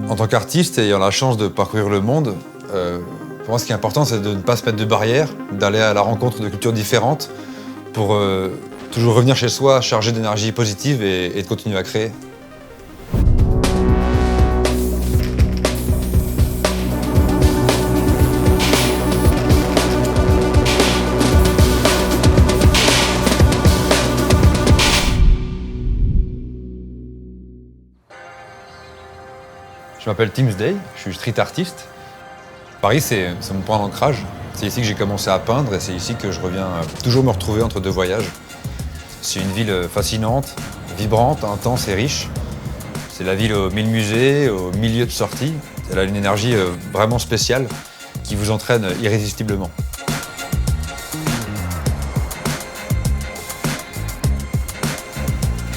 En tant qu'artiste, ayant la chance de parcourir le monde, pour moi ce qui est important c'est de ne pas se mettre de barrières, d'aller à la rencontre de cultures différentes pour toujours revenir chez soi chargé d'énergie positive et de continuer à créer. Je m'appelle Tim Day, je suis street artiste. Paris, c'est mon point d'ancrage. C'est ici que j'ai commencé à peindre et c'est ici que je reviens toujours me retrouver entre deux voyages. C'est une ville fascinante, vibrante, intense et riche. C'est la ville aux 1000 musées, aux 1000 lieux de sortie. Elle a une énergie vraiment spéciale qui vous entraîne irrésistiblement.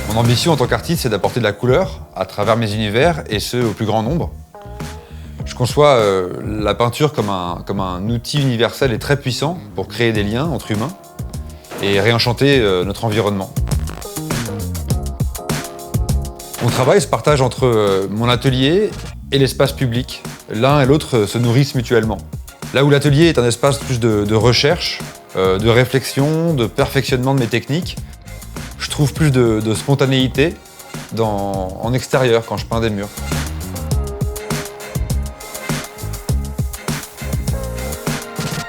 Mon ambition en tant qu'artiste, c'est d'apporter de la couleur à travers mes univers et ce, au plus grand nombre. Je conçois la peinture comme un outil universel et très puissant pour créer des liens entre humains et réenchanter notre environnement. Mon travail se partage entre mon atelier et l'espace public. L'un et l'autre se nourrissent mutuellement. Là où l'atelier est un espace plus de recherche, de réflexion, de perfectionnement de mes techniques, je trouve plus de spontanéité en extérieur quand je peins des murs.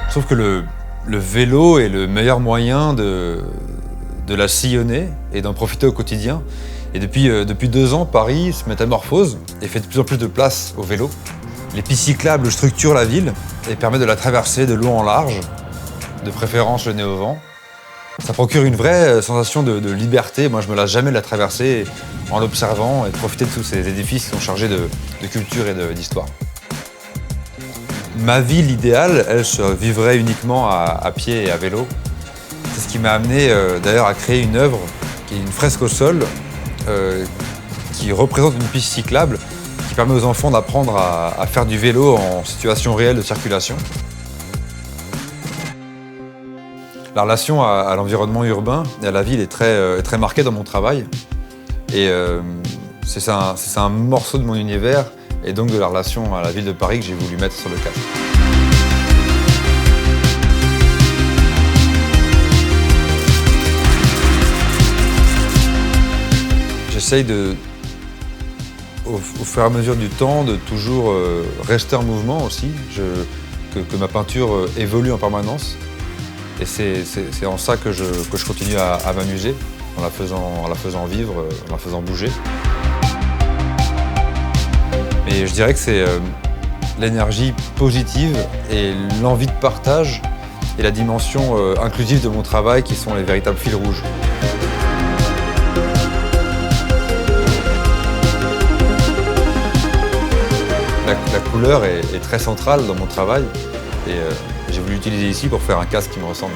Je trouve que le vélo est le meilleur moyen de la sillonner et d'en profiter au quotidien. Et depuis 2 ans, Paris se métamorphose et fait de plus en plus de place au vélo. Les pistes cyclables structurent la ville et permettent de la traverser de long en large, de préférence le nez au vent. Ça procure une vraie sensation de liberté. Moi, je me lasse jamais de la traverser en l'observant et de profiter de tous ces édifices qui sont chargés de culture et d'histoire. Ma ville idéale, elle se vivrait uniquement à pied et à vélo. C'est ce qui m'a amené d'ailleurs à créer une œuvre qui est une fresque au sol qui représente une piste cyclable qui permet aux enfants d'apprendre à faire du vélo en situation réelle de circulation. La relation à l'environnement urbain et à la ville est très marquée dans mon travail. Et c'est un morceau de mon univers et donc de la relation à la ville de Paris que j'ai voulu mettre sur le cadre. J'essaye au fur et à mesure du temps de toujours rester en mouvement aussi, que ma peinture évolue en permanence. Et c'est en ça que je continue à m'amuser, en la faisant vivre, en la faisant bouger. Mais je dirais que c'est l'énergie positive et l'envie de partage et la dimension inclusive de mon travail qui sont les véritables fils rouges. La couleur est très centrale dans mon travail et j'ai voulu l'utiliser ici pour faire un casque qui me ressemble.